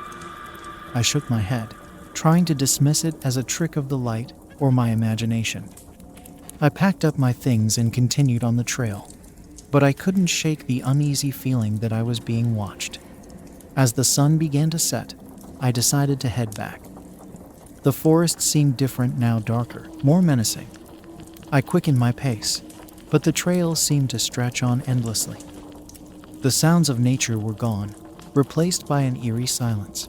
I shook my head, trying to dismiss it as a trick of the light or my imagination. I packed up my things and continued on the trail, but I couldn't shake the uneasy feeling that I was being watched. As the sun began to set, I decided to head back. The forest seemed different now, darker, more menacing. I quickened my pace, but the trail seemed to stretch on endlessly. The sounds of nature were gone, replaced by an eerie silence.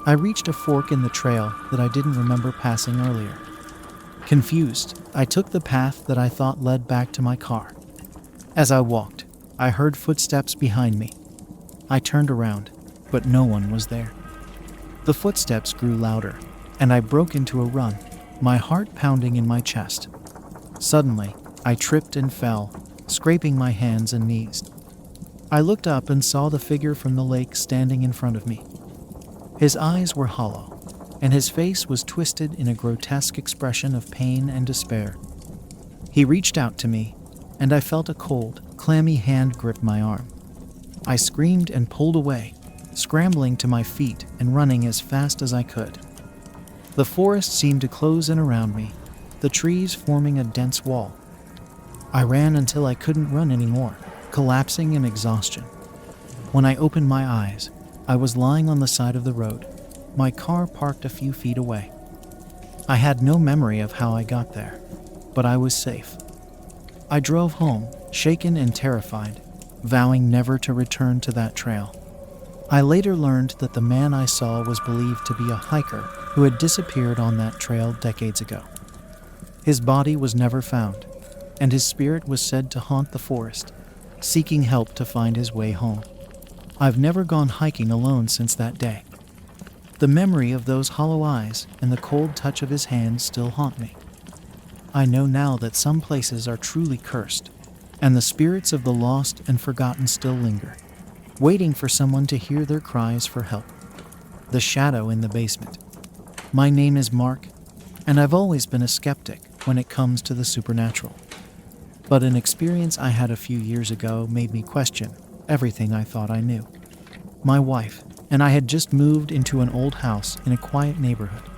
I reached a fork in the trail that I didn't remember passing earlier. Confused, I took the path that I thought led back to my car. As I walked, I heard footsteps behind me. I turned around, but no one was there. The footsteps grew louder, and I broke into a run, my heart pounding in my chest. Suddenly, I tripped and fell, scraping my hands and knees. I looked up and saw the figure from the lake standing in front of me. His eyes were hollow, and his face was twisted in a grotesque expression of pain and despair. He reached out to me, and I felt a cold, clammy hand grip my arm. I screamed and pulled away, scrambling to my feet and running as fast as I could. The forest seemed to close in around me, the trees forming a dense wall. I ran until I couldn't run anymore, collapsing in exhaustion. When I opened my eyes, I was lying on the side of the road, my car parked a few feet away. I had no memory of how I got there, but I was safe. I drove home, shaken and terrified, vowing never to return to that trail. I later learned that the man I saw was believed to be a hiker who had disappeared on that trail decades ago. His body was never found, and his spirit was said to haunt the forest, seeking help to find his way home. I've never gone hiking alone since that day. The memory of those hollow eyes and the cold touch of his hand still haunt me. I know now that some places are truly cursed, and the spirits of the lost and forgotten still linger, waiting for someone to hear their cries for help. The shadow in the basement. My name is Mark, and I've always been a skeptic when it comes to the supernatural. But an experience I had a few years ago made me question everything I thought I knew. My wife and I had just moved into an old house in a quiet neighborhood.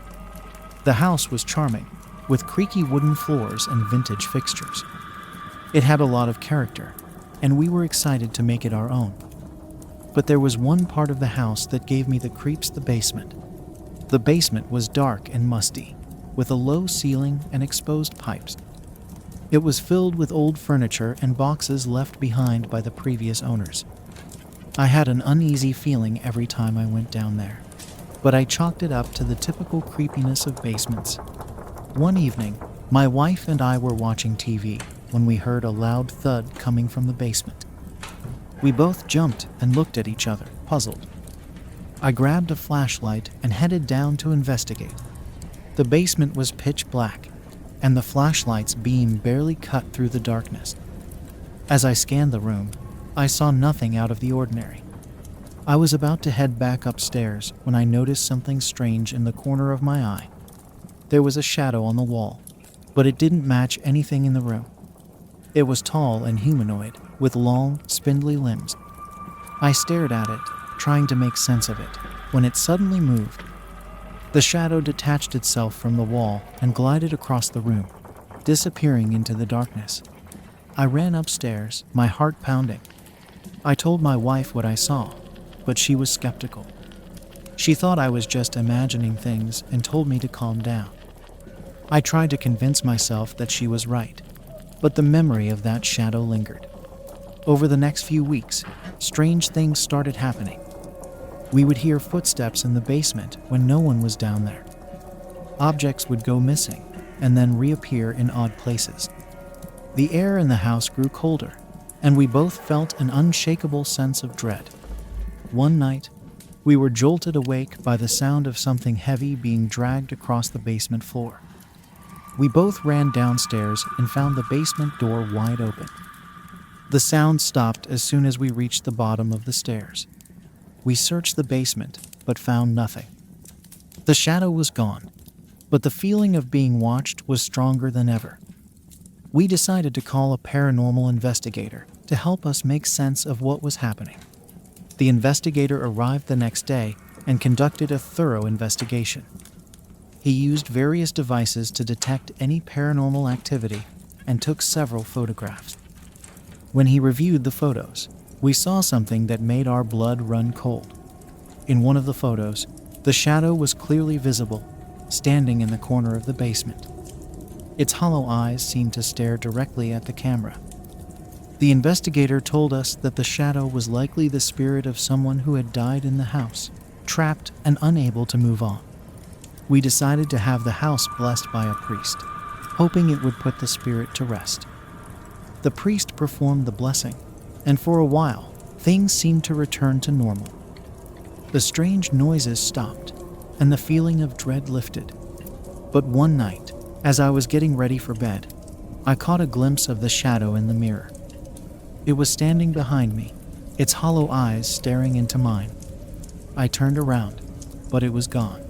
The house was charming, with creaky wooden floors and vintage fixtures. It had a lot of character, and we were excited to make it our own. But there was one part of the house that gave me the creeps: the basement. The basement was dark and musty, with a low ceiling and exposed pipes. It was filled with old furniture and boxes left behind by the previous owners. I had an uneasy feeling every time I went down there, but I chalked it up to the typical creepiness of basements. One evening, my wife and I were watching TV when we heard a loud thud coming from the basement. We both jumped and looked at each other, puzzled. I grabbed a flashlight and headed down to investigate. The basement was pitch black, and the flashlight's beam barely cut through the darkness. As I scanned the room, I saw nothing out of the ordinary. I was about to head back upstairs when I noticed something strange in the corner of my eye. There was a shadow on the wall, but it didn't match anything in the room. It was tall and humanoid, with long, spindly limbs. I stared at it, trying to make sense of it, when it suddenly moved. The shadow detached itself from the wall and glided across the room, disappearing into the darkness. I ran upstairs, my heart pounding. I told my wife what I saw, but she was skeptical. She thought I was just imagining things and told me to calm down. I tried to convince myself that she was right, but the memory of that shadow lingered. Over the next few weeks, strange things started happening. We would hear footsteps in the basement when no one was down there. Objects would go missing and then reappear in odd places. The air in the house grew colder, and we both felt an unshakable sense of dread. One night, we were jolted awake by the sound of something heavy being dragged across the basement floor. We both ran downstairs and found the basement door wide open. The sound stopped as soon as we reached the bottom of the stairs. We searched the basement, but found nothing. The shadow was gone, but the feeling of being watched was stronger than ever. We decided to call a paranormal investigator to help us make sense of what was happening. The investigator arrived the next day and conducted a thorough investigation. He used various devices to detect any paranormal activity and took several photographs. When he reviewed the photos, we saw something that made our blood run cold. In one of the photos, the shadow was clearly visible, standing in the corner of the basement. Its hollow eyes seemed to stare directly at the camera. The investigator told us that the shadow was likely the spirit of someone who had died in the house, trapped and unable to move on. We decided to have the house blessed by a priest, hoping it would put the spirit to rest. The priest performed the blessing, and for a while, things seemed to return to normal. The strange noises stopped, and the feeling of dread lifted. But one night, as I was getting ready for bed, I caught a glimpse of the shadow in the mirror. It was standing behind me, its hollow eyes staring into mine. I turned around, but it was gone.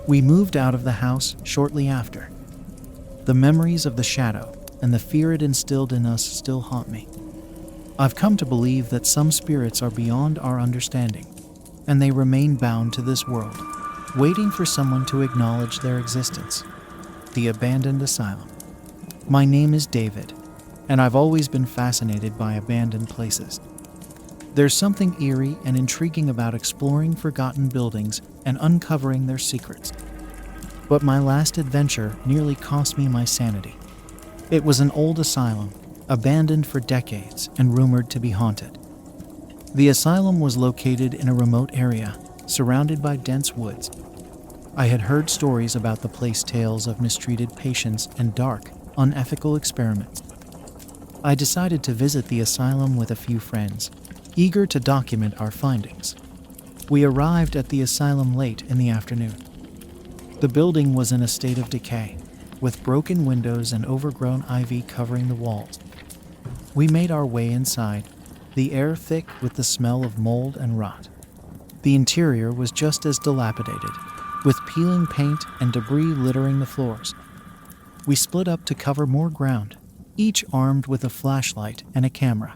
We moved out of the house shortly after. The memories of the shadow and the fear it instilled in us still haunt me. I've come to believe that some spirits are beyond our understanding, and they remain bound to this world, waiting for someone to acknowledge their existence. The Abandoned Asylum. My name is David, and I've always been fascinated by abandoned places. There's something eerie and intriguing about exploring forgotten buildings and uncovering their secrets. But my last adventure nearly cost me my sanity. It was an old asylum, abandoned for decades and rumored to be haunted. The asylum was located in a remote area, surrounded by dense woods. I had heard stories about the place, tales of mistreated patients and dark, unethical experiments. I decided to visit the asylum with a few friends, eager to document our findings. We arrived at the asylum late in the afternoon. The building was in a state of decay, with broken windows and overgrown ivy covering the walls. We made our way inside, the air thick with the smell of mold and rot. The interior was just as dilapidated, with peeling paint and debris littering the floors. We split up to cover more ground, each armed with a flashlight and a camera.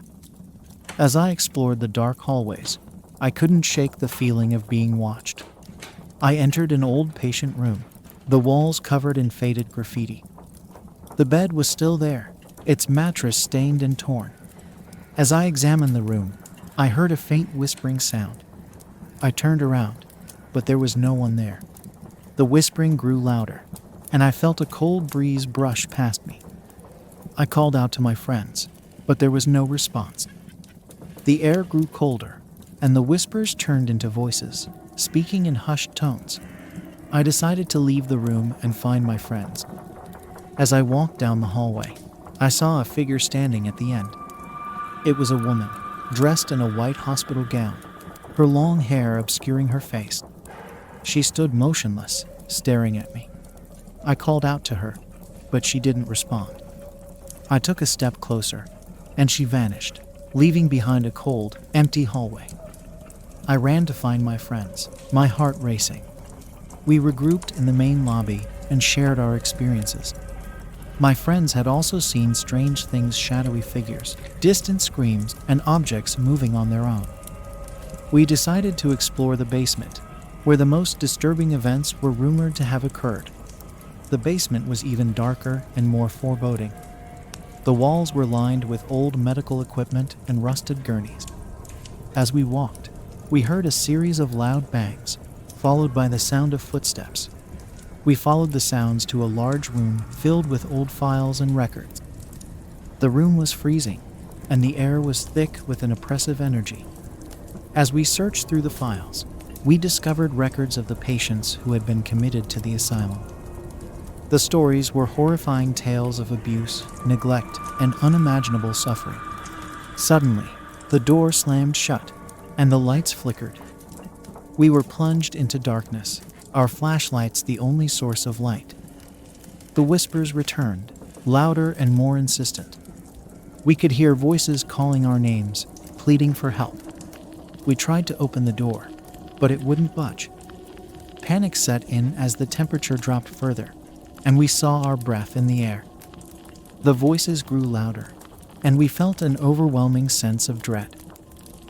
As I explored the dark hallways, I couldn't shake the feeling of being watched. I entered an old patient room, the walls covered in faded graffiti. The bed was still there, its mattress stained and torn. As I examined the room, I heard a faint whispering sound. I turned around, but there was no one there. The whispering grew louder, and I felt a cold breeze brush past me. I called out to my friends, but there was no response. The air grew colder, and the whispers turned into voices, speaking in hushed tones. I decided to leave the room and find my friends. As I walked down the hallway, I saw a figure standing at the end. It was a woman, dressed in a white hospital gown, her long hair obscuring her face. She stood motionless, staring at me. I called out to her, but she didn't respond. I took a step closer, and she vanished, leaving behind a cold, empty hallway. I ran to find my friends, my heart racing. We regrouped in the main lobby and shared our experiences. My friends had also seen strange things, shadowy figures, distant screams, and objects moving on their own. We decided to explore the basement, where the most disturbing events were rumored to have occurred. The basement was even darker and more foreboding. The walls were lined with old medical equipment and rusted gurneys. As we walked, we heard a series of loud bangs, followed by the sound of footsteps. We followed the sounds to a large room filled with old files and records. The room was freezing, and the air was thick with an oppressive energy. As we searched through the files, we discovered records of the patients who had been committed to the asylum. The stories were horrifying tales of abuse, neglect, and unimaginable suffering. Suddenly, the door slammed shut, and the lights flickered. We were plunged into darkness, our flashlights the only source of light. The whispers returned, louder and more insistent. We could hear voices calling our names, pleading for help. We tried to open the door, but it wouldn't budge. Panic set in as the temperature dropped further, and we saw our breath in the air. The voices grew louder, and we felt an overwhelming sense of dread.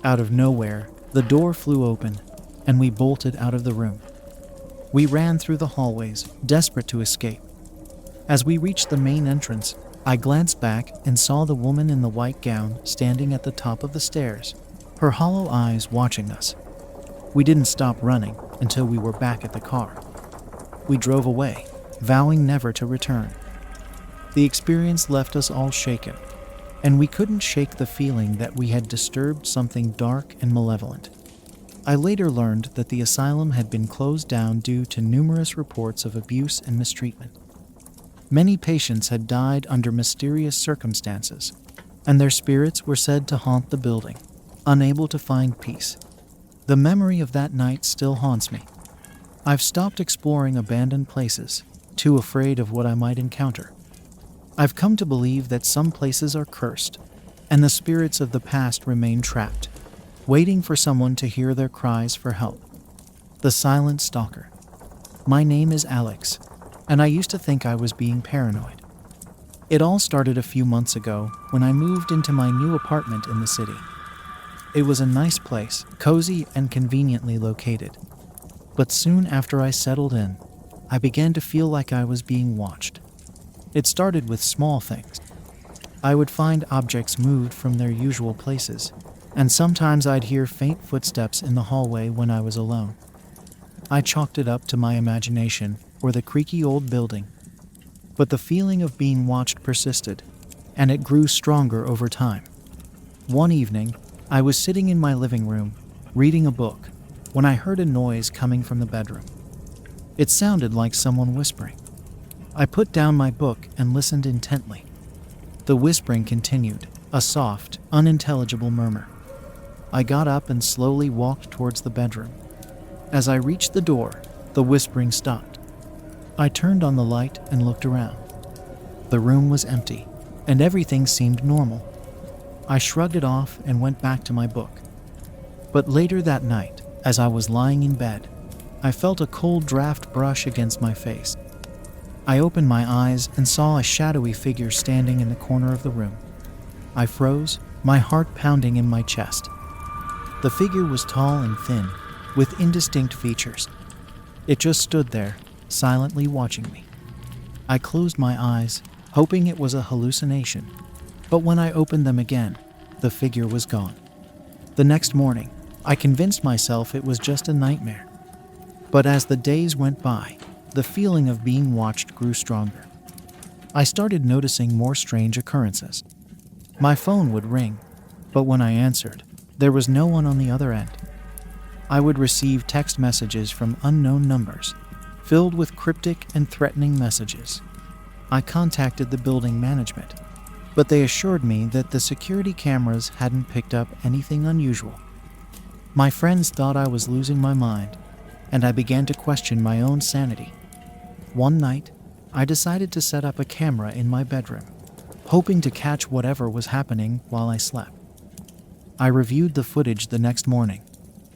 Out of nowhere, the door flew open, and we bolted out of the room. We ran through the hallways, desperate to escape. As we reached the main entrance, I glanced back and saw the woman in the white gown standing at the top of the stairs, her hollow eyes watching us. We didn't stop running until we were back at the car. We drove away, vowing never to return. The experience left us all shaken, and we couldn't shake the feeling that we had disturbed something dark and malevolent. I later learned that the asylum had been closed down due to numerous reports of abuse and mistreatment. Many patients had died under mysterious circumstances, and their spirits were said to haunt the building, unable to find peace. The memory of that night still haunts me. I've stopped exploring abandoned places, too afraid of what I might encounter. I've come to believe that some places are cursed, and the spirits of the past remain trapped, waiting for someone to hear their cries for help. The Silent Stalker. My name is Alex, and I used to think I was being paranoid. It all started a few months ago when I moved into my new apartment in the city. It was a nice place, cozy and conveniently located. But soon after I settled in, I began to feel like I was being watched. It started with small things. I would find objects moved from their usual places, and sometimes I'd hear faint footsteps in the hallway when I was alone. I chalked it up to my imagination or the creaky old building. But the feeling of being watched persisted, and it grew stronger over time. One evening, I was sitting in my living room, reading a book, when I heard a noise coming from the bedroom. It sounded like someone whispering. I put down my book and listened intently. The whispering continued, a soft, unintelligible murmur. I got up and slowly walked towards the bedroom. As I reached the door, the whispering stopped. I turned on the light and looked around. The room was empty, and everything seemed normal. I shrugged it off and went back to my book. But later that night, as I was lying in bed, I felt a cold draft brush against my face. I opened my eyes and saw a shadowy figure standing in the corner of the room. I froze, my heart pounding in my chest. The figure was tall and thin, with indistinct features. It just stood there, silently watching me. I closed my eyes, hoping it was a hallucination, but when I opened them again, the figure was gone. The next morning, I convinced myself it was just a nightmare. But as the days went by, the feeling of being watched grew stronger. I started noticing more strange occurrences. My phone would ring, but when I answered, there was no one on the other end. I would receive text messages from unknown numbers, filled with cryptic and threatening messages. I contacted the building management, but they assured me that the security cameras hadn't picked up anything unusual. My friends thought I was losing my mind, and I began to question my own sanity. One night, I decided to set up a camera in my bedroom, hoping to catch whatever was happening while I slept. I reviewed the footage the next morning,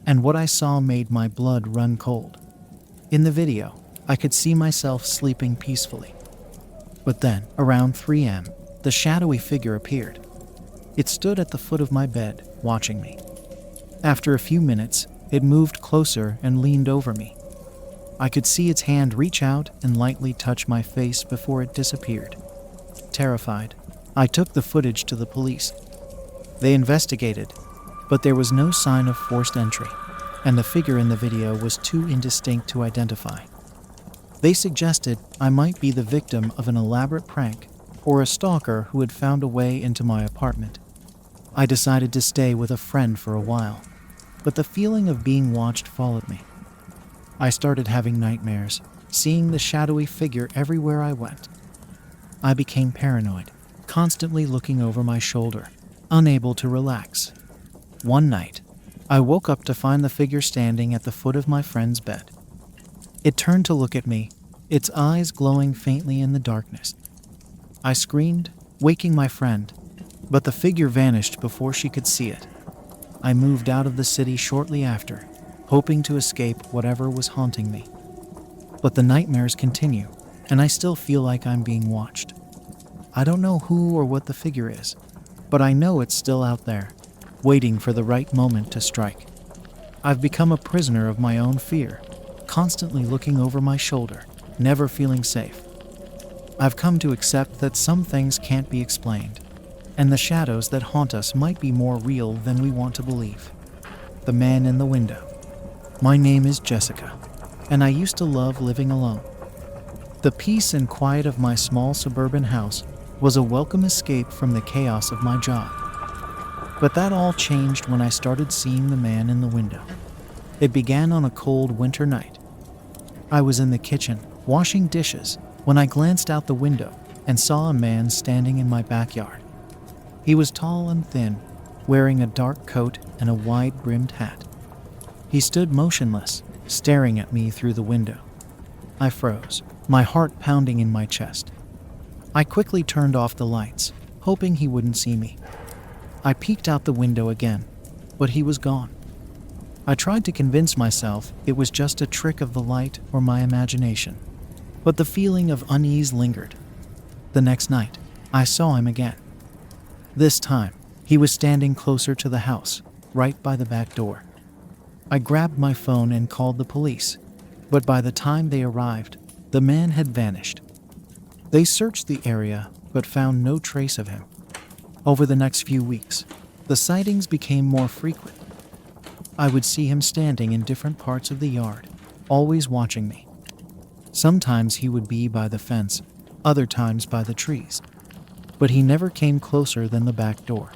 and what I saw made my blood run cold. In the video, I could see myself sleeping peacefully. But then, around 3 a.m., the shadowy figure appeared. It stood at the foot of my bed, watching me. After a few minutes, it moved closer and leaned over me. I could see its hand reach out and lightly touch my face before it disappeared. Terrified, I took the footage to the police. They investigated, but there was no sign of forced entry, and the figure in the video was too indistinct to identify. They suggested I might be the victim of an elaborate prank or a stalker who had found a way into my apartment. I decided to stay with a friend for a while, but the feeling of being watched followed me. I started having nightmares, seeing the shadowy figure everywhere I went. I became paranoid, constantly looking over my shoulder, unable to relax. One night, I woke up to find the figure standing at the foot of my friend's bed. It turned to look at me, its eyes glowing faintly in the darkness. I screamed, waking my friend, but the figure vanished before she could see it. I moved out of the city shortly after, hoping to escape whatever was haunting me. But the nightmares continue, and I still feel like I'm being watched. I don't know who or what the figure is, but I know it's still out there, waiting for the right moment to strike. I've become a prisoner of my own fear, constantly looking over my shoulder, never feeling safe. I've come to accept that some things can't be explained, and the shadows that haunt us might be more real than we want to believe. The man in the window. My name is Jessica, and I used to love living alone. The peace and quiet of my small suburban house was a welcome escape from the chaos of my job. But that all changed when I started seeing the man in the window. It began on a cold winter night. I was in the kitchen, washing dishes, when I glanced out the window and saw a man standing in my backyard. He was tall and thin, wearing a dark coat and a wide-brimmed hat. He stood motionless, staring at me through the window. I froze, my heart pounding in my chest. I quickly turned off the lights, hoping he wouldn't see me. I peeked out the window again, but he was gone. I tried to convince myself it was just a trick of the light or my imagination, but the feeling of unease lingered. The next night, I saw him again. This time, he was standing closer to the house, right by the back door. I grabbed my phone and called the police, but by the time they arrived, the man had vanished. They searched the area, but found no trace of him. Over the next few weeks, the sightings became more frequent. I would see him standing in different parts of the yard, always watching me. Sometimes he would be by the fence, other times by the trees, but he never came closer than the back door.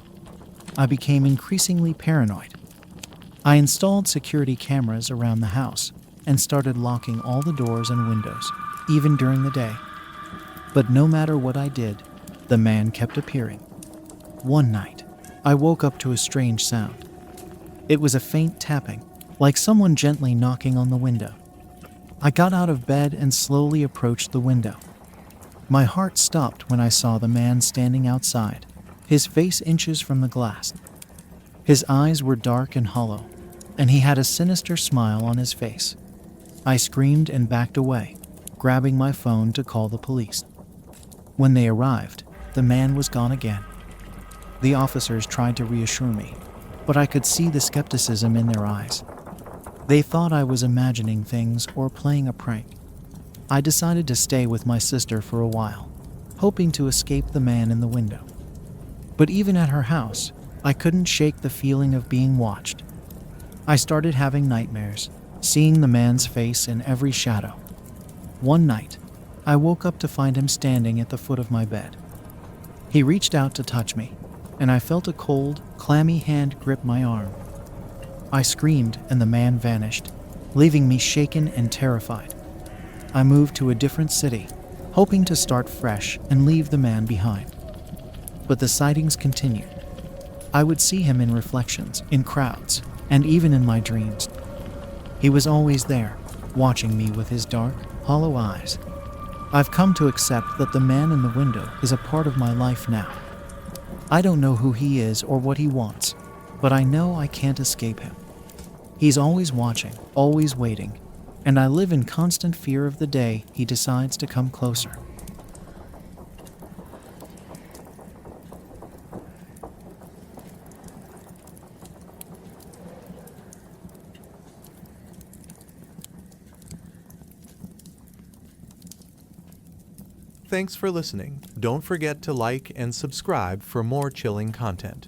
I became increasingly paranoid. I installed security cameras around the house and started locking all the doors and windows, even during the day. But no matter what I did, the man kept appearing. One night, I woke up to a strange sound. It was a faint tapping, like someone gently knocking on the window. I got out of bed and slowly approached the window. My heart stopped when I saw the man standing outside, his face inches from the glass. His eyes were dark and hollow, and he had a sinister smile on his face. I screamed and backed away, grabbing my phone to call the police. When they arrived, the man was gone again. The officers tried to reassure me, but I could see the skepticism in their eyes. They thought I was imagining things or playing a prank. I decided to stay with my sister for a while, hoping to escape the man in the window. But even at her house, I couldn't shake the feeling of being watched. I started having nightmares, seeing the man's face in every shadow. One night, I woke up to find him standing at the foot of my bed. He reached out to touch me, and I felt a cold, clammy hand grip my arm. I screamed and the man vanished, leaving me shaken and terrified. I moved to a different city, hoping to start fresh and leave the man behind. But the sightings continued. I would see him in reflections, in crowds, and even in my dreams. He was always there, watching me with his dark, hollow eyes. I've come to accept that the man in the window is a part of my life now. I don't know who he is or what he wants, but I know I can't escape him. He's always watching, always waiting, and I live in constant fear of the day he decides to come closer. Thanks for listening. Don't forget to like and subscribe for more chilling content.